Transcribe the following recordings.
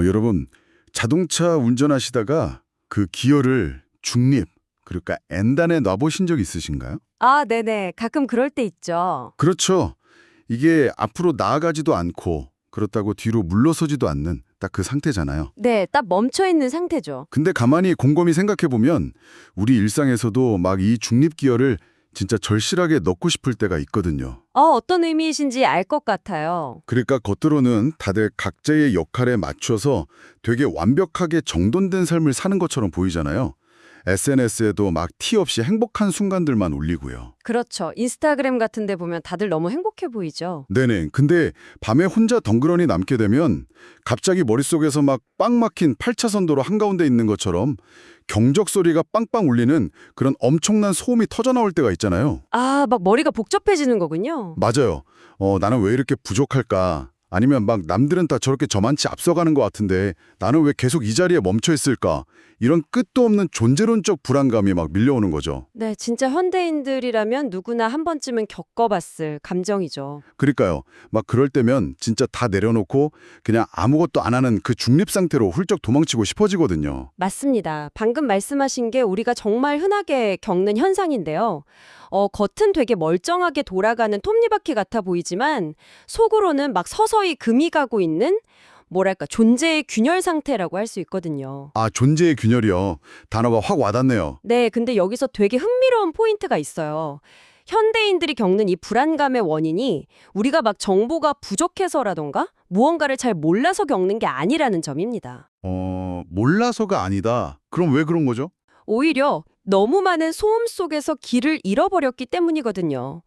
여러분, 자동차 운전하시다가 그 기어를 중립, 그러니까 N단에 놔보신 적 있으신가요? 아, 네네. 가끔 그럴 때 있죠. 그렇죠. 이게 앞으로 나아가지도 않고 그렇다고 뒤로 물러서지도 않는 딱 그 상태잖아요. 네, 딱 멈춰있는 상태죠. 근데 가만히 곰곰이 생각해보면 우리 일상에서도 막 이 중립 기어를 진짜 절실하게 넣고 싶을 때가 있거든요. 어떤 의미이신지 알 것 같아요. 그러니까 겉으로는 다들 각자의 역할에 맞춰서 되게 완벽하게 정돈된 삶을 사는 것처럼 보이잖아요. SNS에도 막 티 없이 행복한 순간들만 올리고요. 그렇죠. 인스타그램 같은 데 보면 다들 너무 행복해 보이죠. 네네. 근데 밤에 혼자 덩그러니 남게 되면 갑자기 머릿속에서 막 빵 막힌 8차선 도로 한가운데 있는 것처럼 경적 소리가 빵빵 울리는 그런 엄청난 소음이 터져나올 때가 있잖아요. 아, 막 머리가 복잡해지는 거군요. 맞아요. 나는 왜 이렇게 부족할까? 아니면 막 남들은 다 저렇게 저만치 앞서가는 것 같은데 나는 왜 계속 이 자리에 멈춰 있을까? 이런 끝도 없는 존재론적 불안감이 막 밀려오는 거죠. 네, 진짜 현대인들이라면 누구나 한 번쯤은 겪어봤을 감정이죠. 그러니까요. 막 그럴 때면 진짜 다 내려놓고 그냥 아무것도 안 하는 그 중립 상태로 훌쩍 도망치고 싶어지거든요. 맞습니다. 방금 말씀하신 게 우리가 정말 흔하게 겪는 현상인데요. 겉은 되게 멀쩡하게 돌아가는 톱니바퀴 같아 보이지만 속으로는 막 서서히 금이 가고 있는 뭐랄까 존재의 균열 상태라고 할 수 있거든요. 아, 존재의 균열이요. 단어가 확 와닿네요. 네, 근데 여기서 되게 흥미로운 포인트가 있어요. 현대인들이 겪는 이 불안감의 원인이 우리가 막 정보가 부족해서라던가 무언가를 잘 몰라서 겪는 게 아니라는 점입니다. 몰라서가 아니다. 그럼 왜 그런 거죠? 오히려 너무 많은 소음 속에서 길을 잃어버렸기 때문이거든요.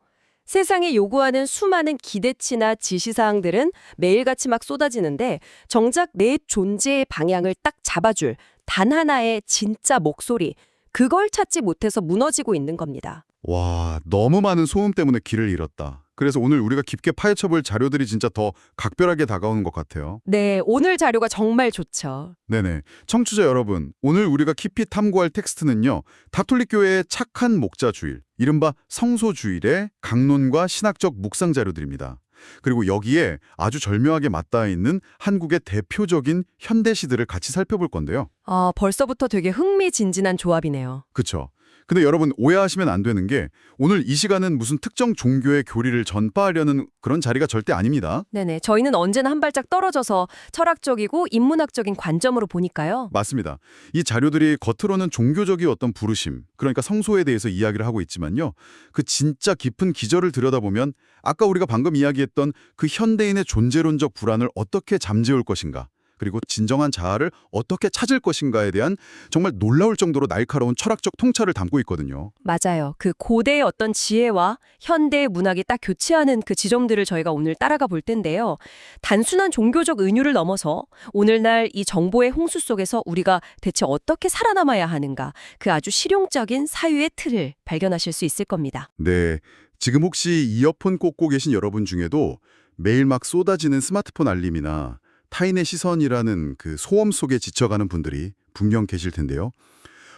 세상에 요구하는 수많은 기대치나 지시사항들은 매일같이 막 쏟아지는데 정작 내 존재의 방향을 딱 잡아줄 단 하나의 진짜 목소리, 그걸 찾지 못해서 무너지고 있는 겁니다. 와, 너무 많은 소음 때문에 길을 잃었다. 그래서 오늘 우리가 깊게 파헤쳐볼 자료들이 진짜 더 각별하게 다가오는 것 같아요. 네, 오늘 자료가 정말 좋죠. 네네. 청취자 여러분, 오늘 우리가 깊이 탐구할 텍스트는요. 가톨릭교회의 착한 목자주일, 이른바 성소주일의 강론과 신학적 묵상 자료들입니다. 그리고 여기에 아주 절묘하게 맞닿아 있는 한국의 대표적인 현대시들을 같이 살펴볼 건데요. 아, 벌써부터 되게 흥미진진한 조합이네요. 그쵸? 근데 여러분 오해하시면 안 되는 게 오늘 이 시간은 무슨 특정 종교의 교리를 전파하려는 그런 자리가 절대 아닙니다. 네네, 저희는 언제나 한 발짝 떨어져서 철학적이고 인문학적인 관점으로 보니까요. 맞습니다. 이 자료들이 겉으로는 종교적인 어떤 부르심, 그러니까 성소에 대해서 이야기를 하고 있지만요. 그 진짜 깊은 기저를 들여다보면 아까 우리가 방금 이야기했던 그 현대인의 존재론적 불안을 어떻게 잠재울 것인가, 그리고 진정한 자아를 어떻게 찾을 것인가에 대한 정말 놀라울 정도로 날카로운 철학적 통찰을 담고 있거든요. 맞아요. 그 고대의 어떤 지혜와 현대의 문학이 딱 교체하는 그 지점들을 저희가 오늘 따라가 볼 텐데요. 단순한 종교적 은유를 넘어서 오늘날 이 정보의 홍수 속에서 우리가 대체 어떻게 살아남아야 하는가, 그 아주 실용적인 사유의 틀을 발견하실 수 있을 겁니다. 네, 지금 혹시 이어폰 꽂고 계신 여러분 중에도 매일 막 쏟아지는 스마트폰 알림이나 타인의 시선이라는 그 소음 속에 지쳐가는 분들이 분명 계실 텐데요.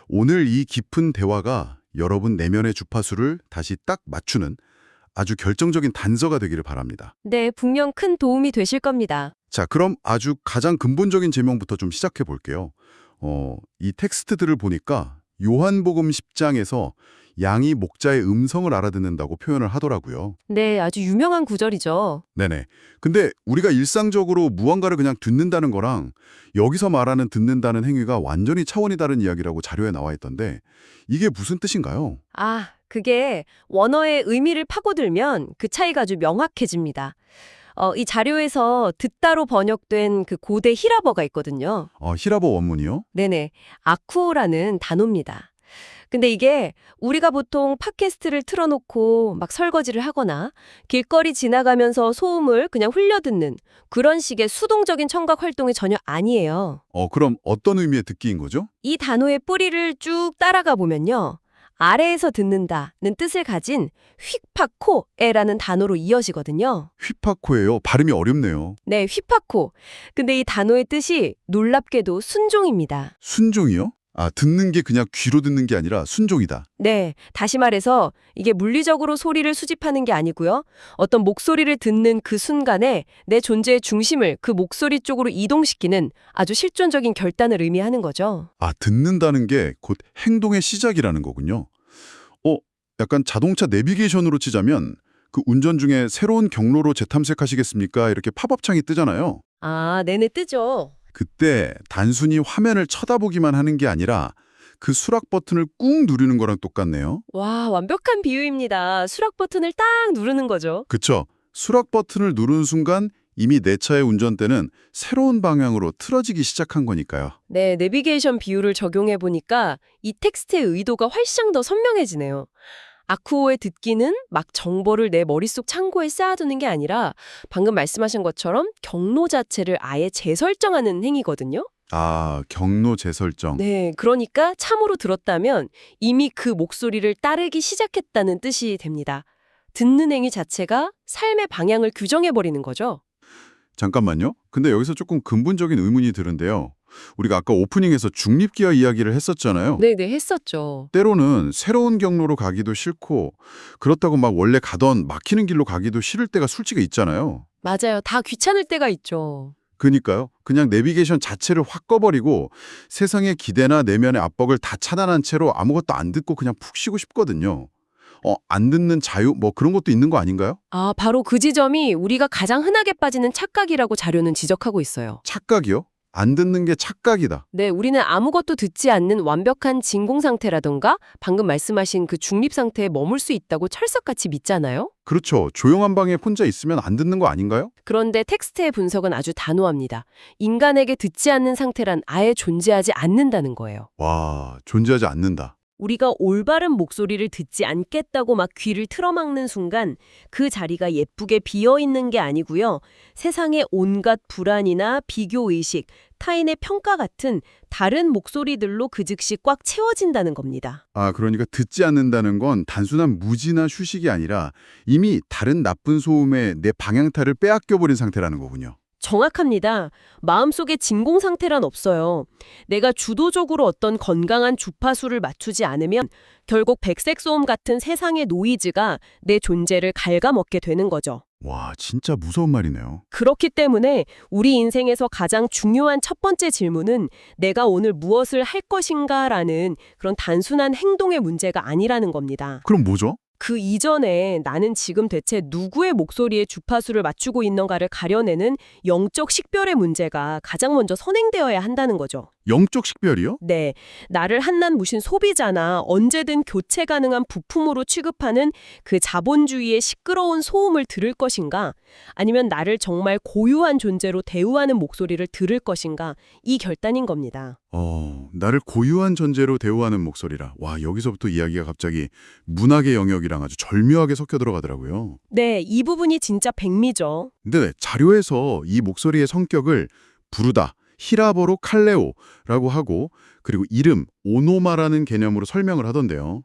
오늘 이 깊은 대화가 여러분 내면의 주파수를 다시 딱 맞추는 아주 결정적인 단서가 되기를 바랍니다. 네, 분명 큰 도움이 되실 겁니다. 자, 그럼 아주 가장 근본적인 제명부터 좀 시작해 볼게요. 이 텍스트들을 보니까 요한복음 10장에서 양이 목자의 음성을 알아듣는다고 표현을 하더라고요. 네, 아주 유명한 구절이죠. 네네. 근데 우리가 일상적으로 무언가를 그냥 듣는다는 거랑 여기서 말하는 듣는다는 행위가 완전히 차원이 다른 이야기라고 자료에 나와 있던데 이게 무슨 뜻인가요? 아, 그게 원어의 의미를 파고들면 그 차이가 아주 명확해집니다. 이 자료에서 듣다로 번역된 그 고대 히라버가 있거든요. 히라버 원문이요? 네네, 아쿠라는 단어입니다. 근데 이게 우리가 보통 팟캐스트를 틀어놓고 막 설거지를 하거나 길거리 지나가면서 소음을 그냥 흘려듣는 그런 식의 수동적인 청각 활동이 전혀 아니에요. 그럼 어떤 의미의 듣기인 거죠? 이 단어의 뿌리를 쭉 따라가 보면요. 아래에서 듣는다는 뜻을 가진 휙파코에라는 단어로 이어지거든요. 휘파코예요. 발음이 어렵네요. 네, 휘파코. 근데 이 단어의 뜻이 놀랍게도 순종입니다. 순종이요? 아, 듣는 게 그냥 귀로 듣는 게 아니라 순종이다. 네, 다시 말해서 이게 물리적으로 소리를 수집하는 게 아니고요. 어떤 목소리를 듣는 그 순간에 내 존재의 중심을 그 목소리 쪽으로 이동시키는 아주 실존적인 결단을 의미하는 거죠. 아, 듣는다는 게 곧 행동의 시작이라는 거군요. 약간 자동차 내비게이션으로 치자면 그 운전 중에 새로운 경로로 재탐색하시겠습니까? 이렇게 팝업창이 뜨잖아요. 아, 네네, 뜨죠. 그때 단순히 화면을 쳐다보기만 하는 게 아니라 그 수락 버튼을 꾹 누르는 거랑 똑같네요. 와, 완벽한 비유입니다. 수락 버튼을 딱 누르는 거죠. 그쵸? 수락 버튼을 누르는 순간 이미 내 차의 운전대는 새로운 방향으로 틀어지기 시작한 거니까요. 네, 내비게이션 비유를 적용해 보니까 이 텍스트의 의도가 훨씬 더 선명해지네요. 아쿠오의 듣기는 막 정보를 내 머릿속 창고에 쌓아두는 게 아니라 방금 말씀하신 것처럼 경로 자체를 아예 재설정하는 행위거든요. 아, 경로 재설정. 네, 그러니까 참으로 들었다면 이미 그 목소리를 따르기 시작했다는 뜻이 됩니다. 듣는 행위 자체가 삶의 방향을 규정해버리는 거죠. 잠깐만요. 근데 여기서 조금 근본적인 의문이 드는데요. 우리가 아까 오프닝에서 중립기아 이야기를 했었잖아요. 네네, 했었죠. 때로는 새로운 경로로 가기도 싫고 그렇다고 막 원래 가던 막히는 길로 가기도 싫을 때가 솔직히 있잖아요. 맞아요. 다 귀찮을 때가 있죠. 그니까요. 그냥 내비게이션 자체를 확 꺼버리고 세상의 기대나 내면의 압박을 다 차단한 채로 아무것도 안 듣고 그냥 푹 쉬고 싶거든요. 안 듣는 자유 뭐 그런 것도 있는 거 아닌가요? 아, 바로 그 지점이 우리가 가장 흔하게 빠지는 착각이라고 자료는 지적하고 있어요. 착각이요? 안 듣는 게 착각이다. 네, 우리는 아무것도 듣지 않는 완벽한 진공 상태라던가 방금 말씀하신 그 중립 상태에 머물 수 있다고 철석같이 믿잖아요. 그렇죠. 조용한 방에 혼자 있으면 안 듣는 거 아닌가요? 그런데 텍스트의 분석은 아주 단호합니다. 인간에게 듣지 않는 상태란 아예 존재하지 않는다는 거예요. 와, 존재하지 않는다. 우리가 올바른 목소리를 듣지 않겠다고 막 귀를 틀어막는 순간 그 자리가 예쁘게 비어있는 게 아니고요. 세상의 온갖 불안이나 비교의식, 타인의 평가 같은 다른 목소리들로 그 즉시 꽉 채워진다는 겁니다. 아, 그러니까 듣지 않는다는 건 단순한 무지나 휴식이 아니라 이미 다른 나쁜 소음에 내 방향타를 빼앗겨버린 상태라는 거군요. 정확합니다. 마음속에 진공 상태란 없어요. 내가 주도적으로 어떤 건강한 주파수를 맞추지 않으면 결국 백색 소음 같은 세상의 노이즈가 내 존재를 갉아먹게 되는 거죠. 와, 진짜 무서운 말이네요. 그렇기 때문에 우리 인생에서 가장 중요한 첫 번째 질문은 내가 오늘 무엇을 할 것인가라는 그런 단순한 행동의 문제가 아니라는 겁니다. 그럼 뭐죠? 그 이전에 나는 지금 대체 누구의 목소리에 주파수를 맞추고 있는가를 가려내는 영적 식별의 문제가 가장 먼저 선행되어야 한다는 거죠. 영적 식별이요? 네, 나를 한낱무신 소비자나 언제든 교체 가능한 부품으로 취급하는 그 자본주의의 시끄러운 소음을 들을 것인가, 아니면 나를 정말 고유한 존재로 대우하는 목소리를 들을 것인가, 이 결단인 겁니다. 나를 고유한 존재로 대우하는 목소리라. 와, 여기서부터 이야기가 갑자기 문학의 영역이랑 아주 절묘하게 섞여 들어가더라고요. 네, 이 부분이 진짜 백미죠. 근데 자료에서 이 목소리의 성격을 부르다, 히라버로 칼레오라고 하고 그리고 이름, 오노마라는 개념으로 설명을 하던데요.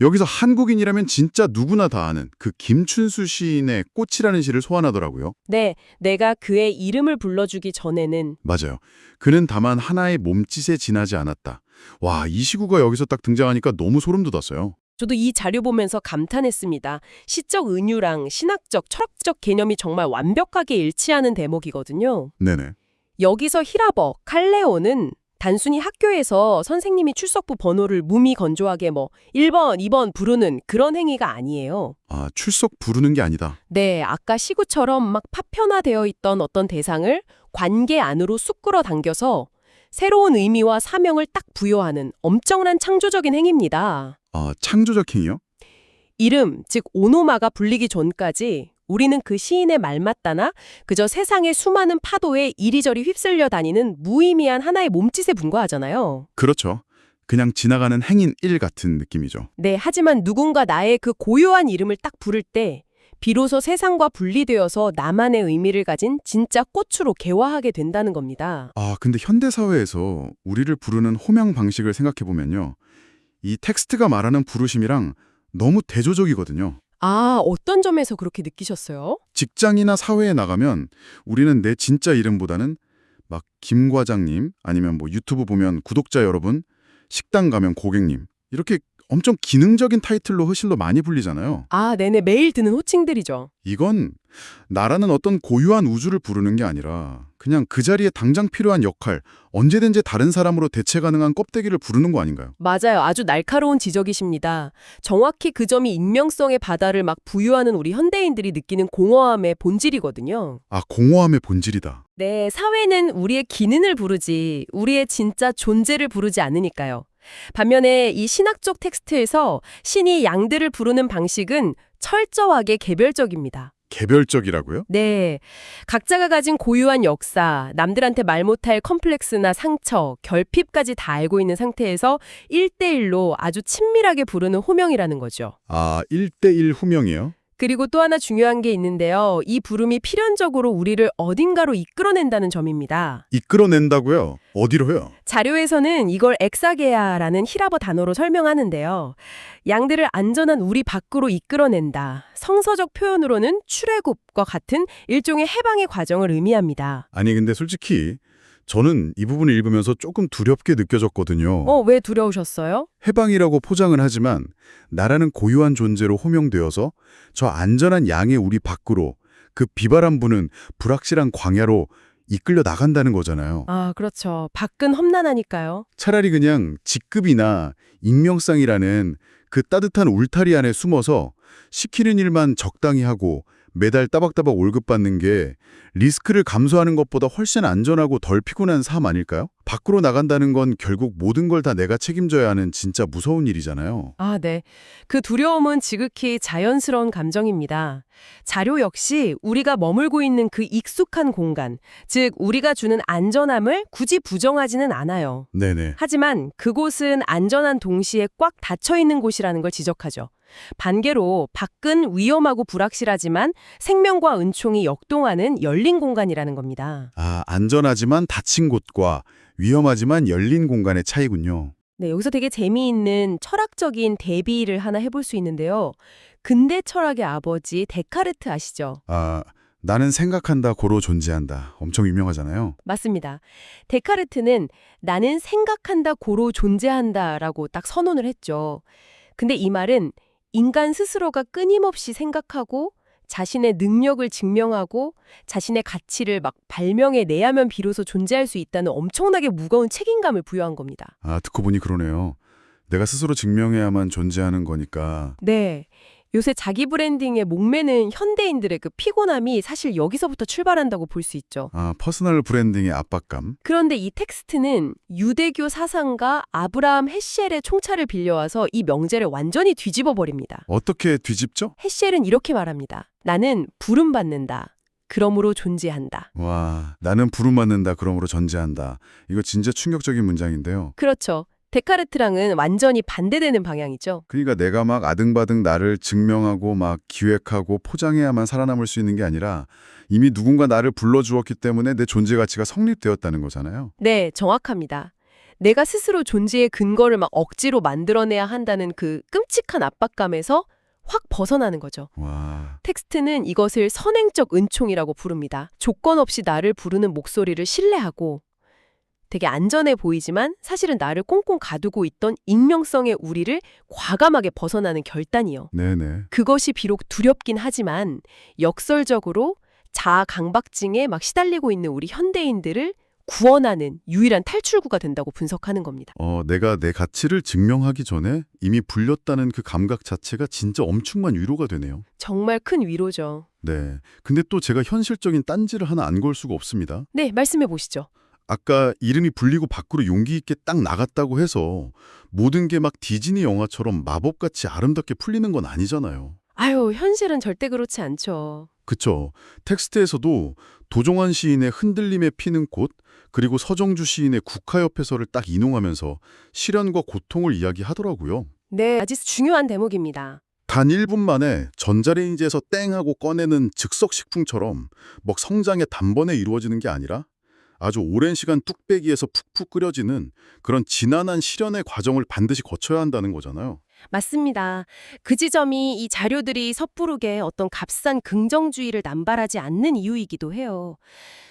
여기서 한국인이라면 진짜 누구나 다 아는 그 김춘수 시인의 꽃이라는 시를 소환하더라고요. 네, 내가 그의 이름을 불러주기 전에는 맞아요. 그는 다만 하나의 몸짓에 지나지 않았다. 와, 이 시구가 여기서 딱 등장하니까 너무 소름 돋았어요. 저도 이 자료 보면서 감탄했습니다. 시적 은유랑 신학적, 철학적 개념이 정말 완벽하게 일치하는 대목이거든요. 네네. 여기서 히라버, 칼레오는 단순히 학교에서 선생님이 출석부 번호를 무미건조하게 1번, 2번 부르는 그런 행위가 아니에요. 아, 출석 부르는 게 아니다. 네, 아까 시구처럼 막 파편화되어 있던 어떤 대상을 관계 안으로 쑥 끌어당겨서 새로운 의미와 사명을 딱 부여하는 엄청난 창조적인 행위입니다. 아, 창조적 행위요? 이름, 즉 오노마가 불리기 전까지 우리는 그 시인의 말 맞다나 그저 세상의 수많은 파도에 이리저리 휩쓸려 다니는 무의미한 하나의 몸짓에 불과하잖아요. 그렇죠. 그냥 지나가는 행인 1 같은 느낌이죠. 네, 하지만 누군가 나의 그 고유한 이름을 딱 부를 때 비로소 세상과 분리되어서 나만의 의미를 가진 진짜 꽃으로 개화하게 된다는 겁니다. 아, 근데 현대사회에서 우리를 부르는 호명 방식을 생각해보면요. 이 텍스트가 말하는 부르심이랑 너무 대조적이거든요. 아, 어떤 점에서 그렇게 느끼셨어요? 직장이나 사회에 나가면 우리는 내 진짜 이름보다는 막 김 과장님 아니면 뭐 유튜브 보면 구독자 여러분, 식당 가면 고객님. 이렇게 엄청 기능적인 타이틀로 허실로 많이 불리잖아요. 아, 네네. 매일 드는 호칭들이죠. 이건 나라는 어떤 고유한 우주를 부르는 게 아니라 그냥 그 자리에 당장 필요한 역할, 언제든지 다른 사람으로 대체 가능한 껍데기를 부르는 거 아닌가요? 맞아요. 아주 날카로운 지적이십니다. 정확히 그 점이 익명성의 바다를 막 부유하는 우리 현대인들이 느끼는 공허함의 본질이거든요. 아, 공허함의 본질이다. 네, 사회는 우리의 기능을 부르지 우리의 진짜 존재를 부르지 않으니까요. 반면에 이 신학적 텍스트에서 신이 양들을 부르는 방식은 철저하게 개별적입니다. 개별적이라고요? 네, 각자가 가진 고유한 역사, 남들한테 말 못할 컴플렉스나 상처, 결핍까지 다 알고 있는 상태에서 1대1로 아주 친밀하게 부르는 호명이라는 거죠. 아, 1대1 후명이요? 그리고 또 하나 중요한 게 있는데요. 이 부름이 필연적으로 우리를 어딘가로 이끌어낸다는 점입니다. 이끌어낸다고요? 어디로요? 자료에서는 이걸 엑사게아라는 히라버 단어로 설명하는데요. 양들을 안전한 우리 밖으로 이끌어낸다. 성서적 표현으로는 출애굽과 같은 일종의 해방의 과정을 의미합니다. 아니 근데 솔직히 저는 이 부분을 읽으면서 조금 두렵게 느껴졌거든요. 왜 두려우셨어요? 해방이라고 포장을 하지만 나라는 고유한 존재로 호명되어서 저 안전한 양의 우리 밖으로 그 비바람 부는 불확실한 광야로 이끌려 나간다는 거잖아요. 아, 그렇죠. 밖은 험난하니까요. 차라리 그냥 직급이나 익명상이라는 그 따뜻한 울타리 안에 숨어서 시키는 일만 적당히 하고 매달 따박따박 월급 받는 게 리스크를 감수하는 것보다 훨씬 안전하고 덜 피곤한 삶 아닐까요? 밖으로 나간다는 건 결국 모든 걸 다 내가 책임져야 하는 진짜 무서운 일이잖아요. 아, 네. 그 두려움은 지극히 자연스러운 감정입니다. 자료 역시 우리가 머물고 있는 그 익숙한 공간, 즉 우리가 주는 안전함을 굳이 부정하지는 않아요. 네네. 하지만 그곳은 안전한 동시에 꽉 닫혀 있는 곳이라는 걸 지적하죠. 반대로 밖은 위험하고 불확실하지만 생명과 은총이 역동하는 열린 공간이라는 겁니다. 아, 안전하지만 닫힌 곳과 위험하지만 열린 공간의 차이군요. 네, 여기서 되게 재미있는 철학적인 대비를 하나 해볼 수 있는데요. 근대 철학의 아버지 데카르트 아시죠? 아, 나는 생각한다, 고로 존재한다. 엄청 유명하잖아요. 맞습니다. 데카르트는 나는 생각한다, 고로 존재한다라고 딱 선언을 했죠. 근데 이 말은 인간 스스로가 끊임없이 생각하고 자신의 능력을 증명하고 자신의 가치를 막 발명해내야만 비로소 존재할 수 있다는 엄청나게 무거운 책임감을 부여한 겁니다. 아, 듣고 보니 그러네요. 내가 스스로 증명해야만 존재하는 거니까. 네. 요새 자기 브랜딩에 목매는 현대인들의 그 피곤함이 사실 여기서부터 출발한다고 볼 수 있죠. 아, 퍼스널 브랜딩의 압박감. 그런데 이 텍스트는 유대교 사상가 아브라함 헤셸의 총차를 빌려와서 이 명제를 완전히 뒤집어 버립니다. 어떻게 뒤집죠? 헤셸은 이렇게 말합니다. 나는 부름받는다. 그러므로 존재한다. 와, 나는 부름받는다, 그러므로 존재한다. 이거 진짜 충격적인 문장인데요. 그렇죠. 데카르트랑은 완전히 반대되는 방향이죠. 그러니까 내가 막 아등바등 나를 증명하고 막 기획하고 포장해야만 살아남을 수 있는 게 아니라 이미 누군가 나를 불러주었기 때문에 내 존재 가치가 성립되었다는 거잖아요. 네, 정확합니다. 내가 스스로 존재의 근거를 막 억지로 만들어내야 한다는 그 끔찍한 압박감에서 확 벗어나는 거죠. 와, 텍스트는 이것을 선행적 은총이라고 부릅니다. 조건 없이 나를 부르는 목소리를 신뢰하고 되게 안전해 보이지만 사실은 나를 꽁꽁 가두고 있던 익명성의 우리를 과감하게 벗어나는 결단이요. 네네. 그것이 비록 두렵긴 하지만 역설적으로 자아 강박증에 막 시달리고 있는 우리 현대인들을 구원하는 유일한 탈출구가 된다고 분석하는 겁니다. 내가 내 가치를 증명하기 전에 이미 불렸다는 그 감각 자체가 진짜 엄청난 위로가 되네요. 정말 큰 위로죠. 네. 근데 또 제가 현실적인 딴지를 하나 안 걸 수가 없습니다. 네, 말씀해 보시죠. 아까 이름이 불리고 밖으로 용기 있게 딱 나갔다고 해서 모든 게 막 디즈니 영화처럼 마법같이 아름답게 풀리는 건 아니잖아요. 아유, 현실은 절대 그렇지 않죠. 그쵸. 텍스트에서도 도종환 시인의 흔들림에 피는 꽃, 그리고 서정주 시인의 국화옆에서를 딱 인용하면서 시련과 고통을 이야기하더라고요. 네, 아주 중요한 대목입니다. 단 1분 만에 전자레인지에서 땡 하고 꺼내는 즉석식품처럼 막 성장의 단번에 이루어지는 게 아니라 아주 오랜 시간 뚝배기에서 푹푹 끓여지는 그런 지난한 시련의 과정을 반드시 거쳐야 한다는 거잖아요. 맞습니다. 그 지점이 이 자료들이 섣부르게 어떤 값싼 긍정주의를 남발하지 않는 이유이기도 해요.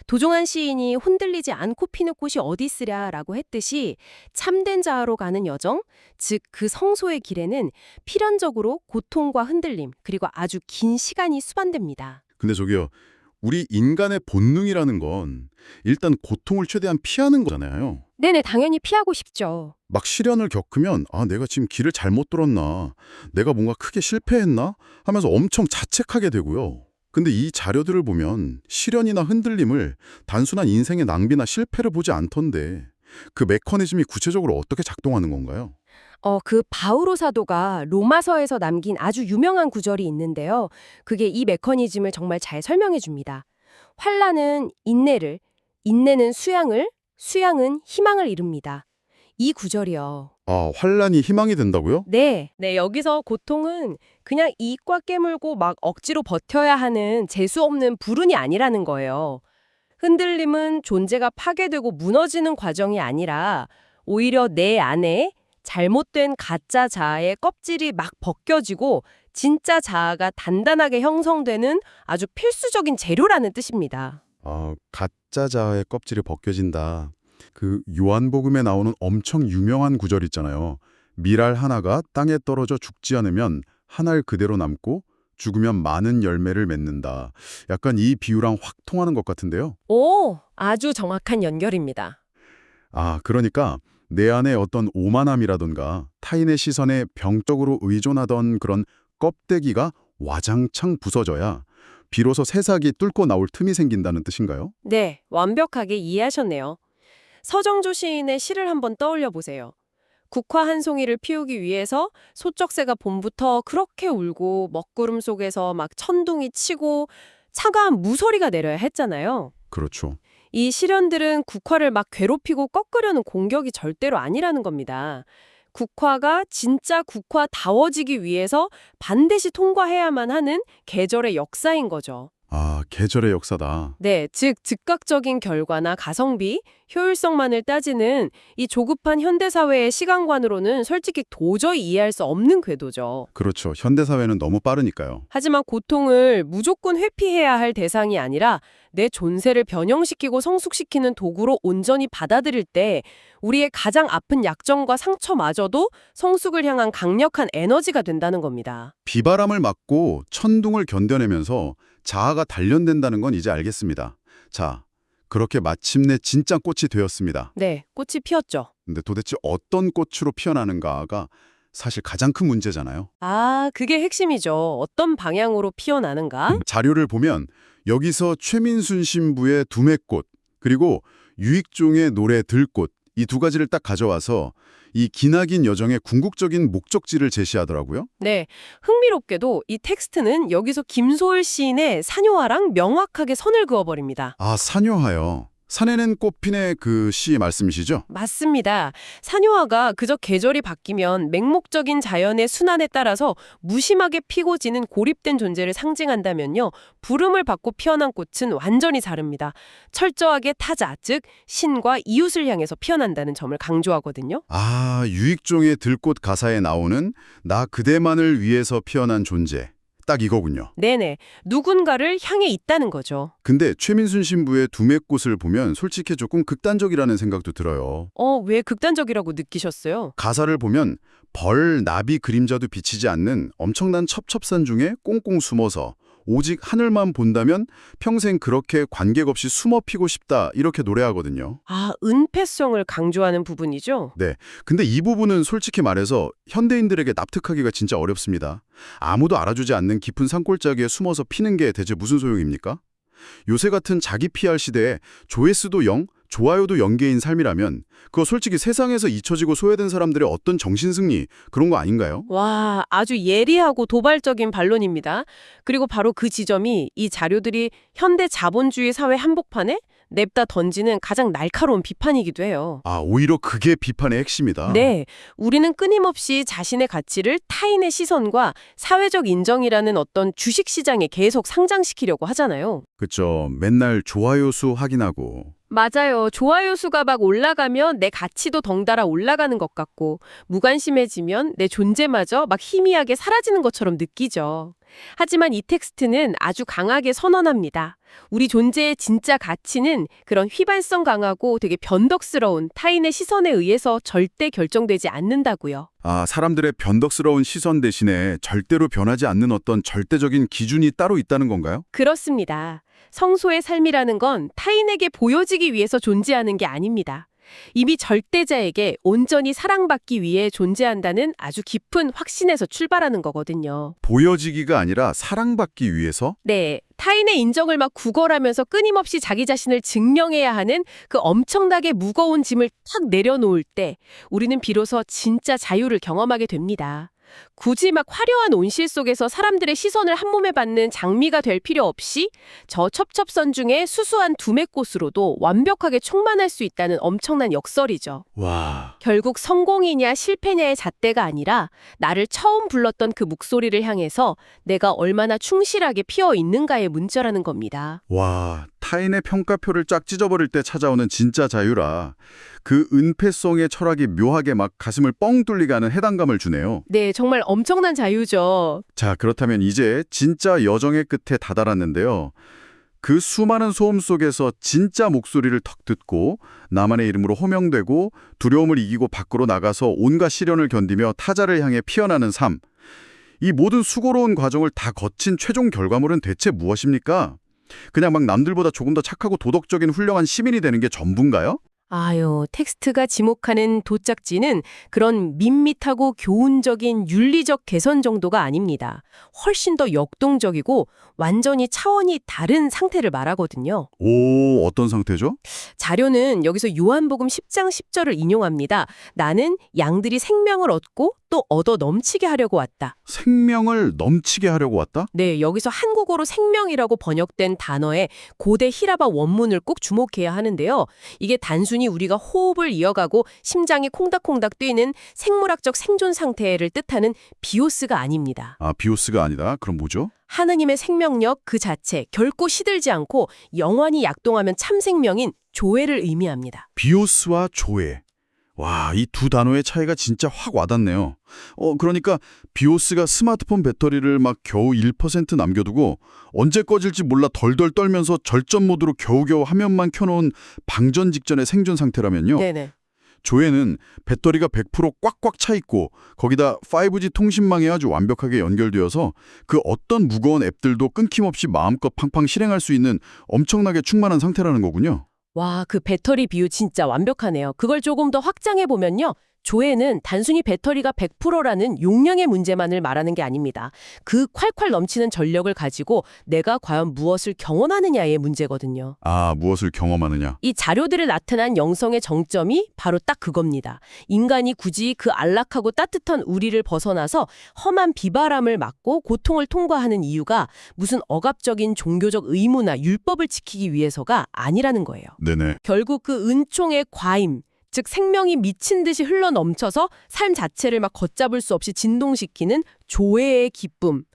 도종환 시인이 흔들리지 않고 피는 꽃이 어디 있으랴라고 했듯이 참된 자아로 가는 여정, 즉 그 성소의 길에는 필연적으로 고통과 흔들림, 그리고 아주 긴 시간이 수반됩니다. 근데 저기요, 우리 인간의 본능이라는 건 일단 고통을 최대한 피하는 거잖아요. 네네, 당연히 피하고 싶죠. 막 시련을 겪으면 내가 지금 길을 잘못 들었나? 내가 뭔가 크게 실패했나? 하면서 엄청 자책하게 되고요. 근데 이 자료들을 보면 시련이나 흔들림을 단순한 인생의 낭비나 실패를 보지 않던데 그 메커니즘이 구체적으로 어떻게 작동하는 건가요? 그 바오로 사도가 로마서에서 남긴 아주 유명한 구절이 있는데요. 그게 이 메커니즘을 정말 잘 설명해 줍니다. 환난은 인내를, 인내는 수양을, 수양은 희망을 이룹니다. 이 구절이요. 환란이 희망이 된다고요? 네, 여기서 고통은 그냥 이익과 깨물고 막 억지로 버텨야 하는 재수 없는 불운이 아니라는 거예요. 흔들림은 존재가 파괴되고 무너지는 과정이 아니라 오히려 내 안에 잘못된 가짜 자아의 껍질이 막 벗겨지고 진짜 자아가 단단하게 형성되는 아주 필수적인 재료라는 뜻입니다. 가짜 자아의 껍질이 벗겨진다. 그 요한복음에 나오는 엄청 유명한 구절 있잖아요. 밀알 하나가 땅에 떨어져 죽지 않으면 한 알 그대로 남고 죽으면 많은 열매를 맺는다. 약간 이 비유랑 확 통하는 것 같은데요. 오, 아주 정확한 연결입니다. 그러니까 내 안에 어떤 오만함이라던가 타인의 시선에 병적으로 의존하던 그런 껍데기가 와장창 부서져야 비로소 새싹이 뚫고 나올 틈이 생긴다는 뜻인가요? 네, 완벽하게 이해하셨네요. 서정조 시인의 시를 한번 떠올려 보세요. 국화 한 송이를 피우기 위해서 소쩍새가 봄부터 그렇게 울고 먹구름 속에서 막 천둥이 치고 차가운 무서리가 내려야 했잖아요. 그렇죠. 이 시련들은 국화를 막 괴롭히고 꺾으려는 공격이 절대로 아니라는 겁니다. 국화가 진짜 국화다워지기 위해서 반드시 통과해야만 하는 계절의 역사인 거죠. 계절의 역사다. 네, 즉 즉각적인 결과나 가성비, 효율성만을 따지는 이 조급한 현대사회의 시간관으로는 솔직히 도저히 이해할 수 없는 궤도죠. 그렇죠. 현대사회는 너무 빠르니까요. 하지만 고통을 무조건 회피해야 할 대상이 아니라 내 존재를 변형시키고 성숙시키는 도구로 온전히 받아들일 때 우리의 가장 아픈 약점과 상처마저도 성숙을 향한 강력한 에너지가 된다는 겁니다. 비바람을 맞고 천둥을 견뎌내면서 자아가 단련된다는 건 이제 알겠습니다. 자, 그렇게 마침내 진짜 꽃이 되었습니다. 네, 꽃이 피었죠. 근데 도대체 어떤 꽃으로 피어나는가가 사실 가장 큰 문제잖아요. 그게 핵심이죠. 어떤 방향으로 피어나는가? 자료를 보면 여기서 최민순 신부의 두매꽃 그리고 유익종의 노래 들꽃 이 두 가지를 딱 가져와서 이 기나긴 여정의 궁극적인 목적지를 제시하더라고요. 네, 흥미롭게도 이 텍스트는 여기서 김소월 시인의 산효화랑 명확하게 선을 그어버립니다. 산효하여. 산에는 꽃피네 그 시 말씀이시죠? 맞습니다. 산효화가 그저 계절이 바뀌면 맹목적인 자연의 순환에 따라서 무심하게 피고 지는 고립된 존재를 상징한다면요. 부름을 받고 피어난 꽃은 완전히 다릅니다. 철저하게 타자, 즉 신과 이웃을 향해서 피어난다는 점을 강조하거든요. 유익종의 들꽃 가사에 나오는 나 그대만을 위해서 피어난 존재. 딱 이거군요. 네네. 누군가를 향해 있다는 거죠. 근데 최민순 신부의 두매꽃을 보면 솔직히 조금 극단적이라는 생각도 들어요. 왜 극단적이라고 느끼셨어요? 가사를 보면 벌, 나비 그림자도 비치지 않는 엄청난 첩첩산 중에 꽁꽁 숨어서 오직 하늘만 본다면 평생 그렇게 관객 없이 숨어 피고 싶다 이렇게 노래하거든요. 은폐성을 강조하는 부분이죠? 네, 근데 이 부분은 솔직히 말해서 현대인들에게 납득하기가 진짜 어렵습니다. 아무도 알아주지 않는 깊은 산골짜기에 숨어서 피는 게 대체 무슨 소용입니까? 요새 같은 자기 PR 시대에 조회수도 0, 좋아요도 0개인 삶이라면 그거 솔직히 세상에서 잊혀지고 소외된 사람들의 어떤 정신승리 그런 거 아닌가요? 와, 아주 예리하고 도발적인 반론입니다. 그리고 바로 그 지점이 이 자료들이 현대 자본주의 사회 한복판에 냅다 던지는 가장 날카로운 비판이기도 해요. 오히려 그게 비판의 핵심이다. 네, 우리는 끊임없이 자신의 가치를 타인의 시선과 사회적 인정이라는 어떤 주식시장에 계속 상장시키려고 하잖아요. 그쵸. 맨날 좋아요 수 확인하고 맞아요. 좋아요 수가 막 올라가면 내 가치도 덩달아 올라가는 것 같고, 무관심해지면 내 존재마저 막 희미하게 사라지는 것처럼 느끼죠. 하지만 이 텍스트는 아주 강하게 선언합니다. 우리 존재의 진짜 가치는 그런 휘발성 강하고 되게 변덕스러운 타인의 시선에 의해서 절대 결정되지 않는다고요. 아, 사람들의 변덕스러운 시선 대신에 절대로 변하지 않는 어떤 절대적인 기준이 따로 있다는 건가요? 그렇습니다. 성소의 삶이라는 건 타인에게 보여지기 위해서 존재하는 게 아닙니다. 이미 절대자에게 온전히 사랑받기 위해 존재한다는 아주 깊은 확신에서 출발하는 거거든요. 보여지기가 아니라 사랑받기 위해서? 네, 타인의 인정을 막 구걸하면서 끊임없이 자기 자신을 증명해야 하는 그 엄청나게 무거운 짐을 탁 내려놓을 때 우리는 비로소 진짜 자유를 경험하게 됩니다. 굳이 막 화려한 온실 속에서 사람들의 시선을 한몸에 받는 장미가 될 필요 없이 저 첩첩선 중에 수수한 두매꽃으로도 완벽하게 충만할 수 있다는 엄청난 역설이죠. 와, 결국 성공이냐 실패냐의 잣대가 아니라 나를 처음 불렀던 그 목소리를 향해서 내가 얼마나 충실하게 피어 있는가의 문제라는 겁니다. 와, 타인의 평가표를 쫙 찢어버릴 때 찾아오는 진짜 자유라. 그 은폐성의 철학이 묘하게 막 가슴을 뻥 뚫리게 하는 해당감을 주네요. 네, 정말 엄청난 자유죠. 자, 그렇다면 이제 진짜 여정의 끝에 다다랐는데요. 그 수많은 소음 속에서 진짜 목소리를 턱 듣고 나만의 이름으로 호명되고 두려움을 이기고 밖으로 나가서 온갖 시련을 견디며 타자를 향해 피어나는 삶. 이 모든 수고로운 과정을 다 거친 최종 결과물은 대체 무엇입니까? 그냥 막 남들보다 조금 더 착하고 도덕적인 훌륭한 시민이 되는 게 전부인가요? 아유, 텍스트가 지목하는 도착지는 그런 밋밋하고 교훈적인 윤리적 개선 정도가 아닙니다. 훨씬 더 역동적이고 완전히 차원이 다른 상태를 말하거든요. 오, 어떤 상태죠? 자료는 여기서 요한복음 10장 10절을 인용합니다. 나는 양들이 생명을 얻고 또 얻어 넘치게 하려고 왔다. 생명을 넘치게 하려고 왔다? 네, 여기서 한국어로 생명이라고 번역된 단어의 고대 히라바 원문을 꼭 주목해야 하는데요. 이게 단순히 우리가 호흡을 이어가고 심장이 콩닥콩닥 뛰는 생물학적 생존 상태를 뜻하는 비오스가 아닙니다. 아, 비오스가 아니다. 그럼 뭐죠? 하느님의 생명력 그 자체 결코 시들지 않고 영원히 약동하면 참 생명인 조회를 의미합니다. 비오스와 조회. 와, 이 두 단어의 차이가 진짜 확 와닿네요. 그러니까 비오스가 스마트폰 배터리를 막 겨우 1% 남겨두고 언제 꺼질지 몰라 덜덜 떨면서 절전 모드로 겨우겨우 화면만 켜놓은 방전 직전의 생존 상태라면요. 네네. 조회는 배터리가 100% 꽉꽉 차 있고 거기다 5G 통신망에 아주 완벽하게 연결되어서 그 어떤 무거운 앱들도 끊김없이 마음껏 팡팡 실행할 수 있는 엄청나게 충만한 상태라는 거군요. 와, 그 배터리 비유 진짜 완벽하네요. 그걸 조금 더 확장해 보면요. 조회는 단순히 배터리가 100%라는 용량의 문제만을 말하는 게 아닙니다. 그 콸콸 넘치는 전력을 가지고 내가 과연 무엇을 경험하느냐의 문제거든요. 아, 무엇을 경험하느냐. 이 자료들을 나타난 영성의 정점이 바로 딱 그겁니다. 인간이 굳이 그 안락하고 따뜻한 우리를 벗어나서 험한 비바람을 맞고 고통을 통과하는 이유가 무슨 억압적인 종교적 의무나 율법을 지키기 위해서가 아니라는 거예요. 네네. 결국 그 은총의 과임, 즉 생명이 미친 듯이 흘러넘쳐서 삶 자체를 막 걷잡을 수 없이 진동시키는 조회의 기쁨.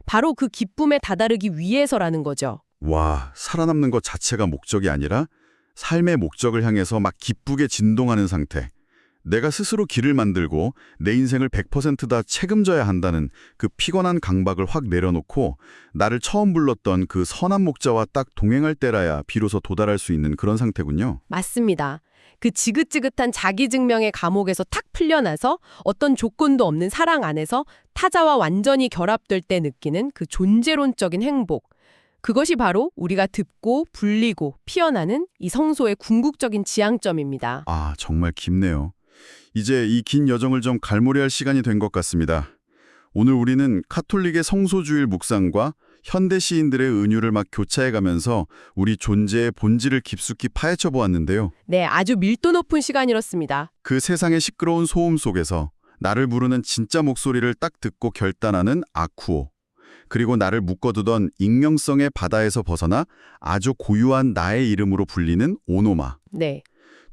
바로 그 기쁨에 다다르기 위해서라는 거죠. 와, 살아남는 것 자체가 목적이 아니라 삶의 목적을 향해서 막 기쁘게 진동하는 상태. 내가 스스로 길을 만들고 내 인생을 100%다 책임져야 한다는 그 피곤한 강박을 확 내려놓고 나를 처음 불렀던 그 선한 목자와 딱 동행할 때라야 비로소 도달할 수 있는 그런 상태군요. 맞습니다. 그 지긋지긋한 자기증명의 감옥에서 탁 풀려나서 어떤 조건도 없는 사랑 안에서 타자와 완전히 결합될 때 느끼는 그 존재론적인 행복. 그것이 바로 우리가 듣고 불리고 피어나는 이 성소의 궁극적인 지향점입니다. 아, 정말 깊네요. 이제 이 긴 여정을 좀 갈무리할 시간이 된 것 같습니다. 오늘 우리는 카톨릭의 성소주일 묵상과 현대 시인들의 은유를 막 교차해가면서 우리 존재의 본질을 깊숙이 파헤쳐 보았는데요. 네, 아주 밀도 높은 시간이었습니다. 그 세상의 시끄러운 소음 속에서 나를 부르는 진짜 목소리를 딱 듣고 결단하는 아쿠오. 그리고 나를 묶어두던 익명성의 바다에서 벗어나 아주 고유한 나의 이름으로 불리는 오노마. 네.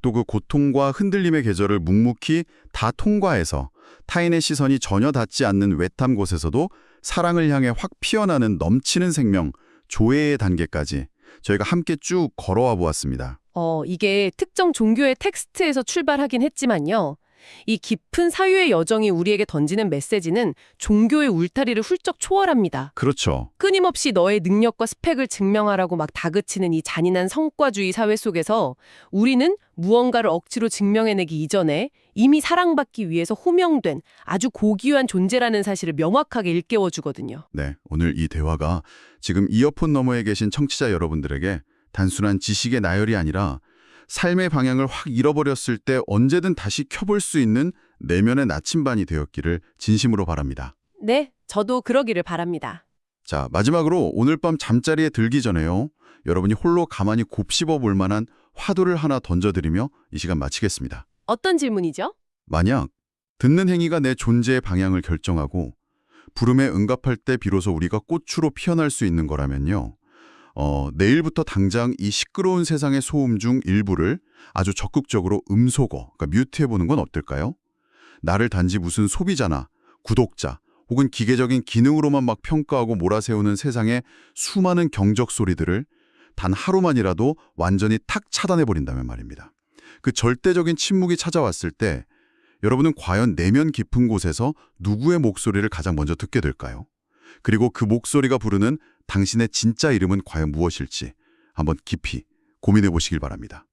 또 그 고통과 흔들림의 계절을 묵묵히 다 통과해서 타인의 시선이 전혀 닿지 않는 외딴 곳에서도 사랑을 향해 확 피어나는 넘치는 생명, 조회의 단계까지 저희가 함께 쭉 걸어와 보았습니다. 이게 특정 종교의 텍스트에서 출발하긴 했지만요. 이 깊은 사유의 여정이 우리에게 던지는 메시지는 종교의 울타리를 훌쩍 초월합니다. 그렇죠. 끊임없이 너의 능력과 스펙을 증명하라고 막 다그치는 이 잔인한 성과주의 사회 속에서 우리는 무언가를 억지로 증명해내기 이전에 이미 사랑받기 위해서 호명된 아주 고귀한 존재라는 사실을 명확하게 일깨워주거든요. 네, 오늘 이 대화가 지금 이어폰 너머에 계신 청취자 여러분들에게 단순한 지식의 나열이 아니라 삶의 방향을 확 잃어버렸을 때 언제든 다시 켜볼 수 있는 내면의 나침반이 되었기를 진심으로 바랍니다. 네, 저도 그러기를 바랍니다. 자, 마지막으로 오늘 밤 잠자리에 들기 전에요. 여러분이 홀로 가만히 곱씹어 볼 만한 화두를 하나 던져드리며 이 시간 마치겠습니다. 어떤 질문이죠? 만약 듣는 행위가 내 존재의 방향을 결정하고 부름에 응답할 때 비로소 우리가 꽃으로 피어날 수 있는 거라면요. 내일부터 당장 이 시끄러운 세상의 소음 중 일부를 아주 적극적으로 음소거, 그러니까 뮤트해보는 건 어떨까요? 나를 단지 무슨 소비자나 구독자 혹은 기계적인 기능으로만 막 평가하고 몰아세우는 세상의 수많은 경적 소리들을 단 하루만이라도 완전히 탁 차단해버린다면 말입니다. 그 절대적인 침묵이 찾아왔을 때 여러분은 과연 내면 깊은 곳에서 누구의 목소리를 가장 먼저 듣게 될까요? 그리고 그 목소리가 부르는 당신의 진짜 이름은 과연 무엇일지 한번 깊이 고민해 보시길 바랍니다.